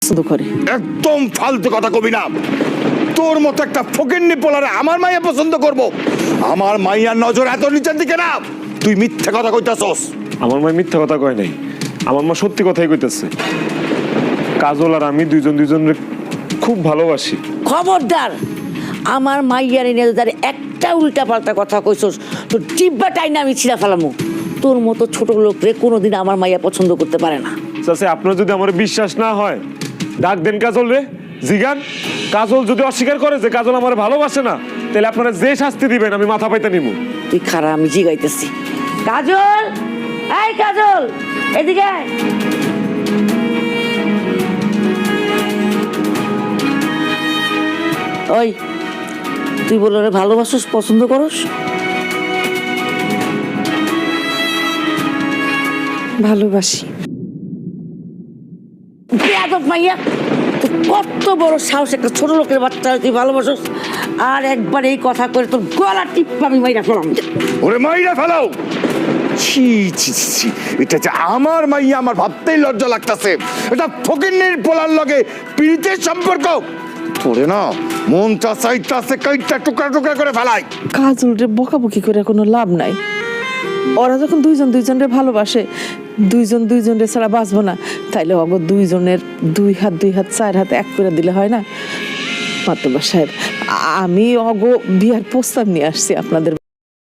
পছন্দ করে। একদম ফালতু কথা কবি না। তোর মতো একটা ফকিন্নি পোলারে আমার মাইয়া পছন্দ করব? আমার মাইয়ার নজর এত নিচের দিকে না। তুই মিথ্যা কথা কইতাছস। আমার মা মিথ্যা কথা কয় নাই, আমার মা সত্যি কথাই কইতেছে। কাজল আর আমি দুজনের খুব ভালোবাসি। খবরদার, আমার মাইয়ার এনে যার একটা উল্টা পাল্টা কথা কইছস তোর জিব্বাটাই না আমি ছিঁড়া ফেলামু। তোর মতো ছোট লোক রে কোনোদিন আমার মাইয়া পছন্দ করতে পারে না। চাচা, আপনার যদি আমার বিশ্বাস না হয় ডাক দেন কাজল রে, জিগান। কাজল যদি অস্বীকার করে যে কাজল আমার ভালোবাসে না, তাহলে আপনারা যে শাস্তি দিবেন আমি মাথা পাইতে নিব। তুই খারা, আমি জিগাইতেছি। কাজল, এই কাজল, এদিকে আয়। ওই তুই বলে রে ভালোবাসিস, পছন্দ করস? ভালোবাসি। বেয়াদব মাইয়া, তুই কত বড় সাহস, একটা ছোট লোকের বাচ্চা তুই ভালোবাসিস? আর একবার এই কথা করে তোর গলা টিপ্পা আমি মাইরা ফেলাম। ওরে মাইরা ফেলাও। ছি ছি ছি, এটা যে আমার মাইয়া আমার ভাবতেই লজ্জা লাগতাছে। এটা ফকিন্নির পোলার লগে প্রীতের সম্পর্ক। তোরে না মনটা চাইতাছে কাইটা টুকরা টুকরা করে ফেলাই। কাজল রে বকাবকি করে কোনো লাভ নাই। ওরা যখন দুইজনরে ভালোবাসে, দুইজনরে ছাড়া বাঁচবো না, তাইলে অগ দুইজনের দুই হাত 4 হাত এক করে দিলে হয় না? মাতব্বর সাহেব, আমি অগ বিয়ার প্রস্তাব নিয়ে আসছি আপনাদের।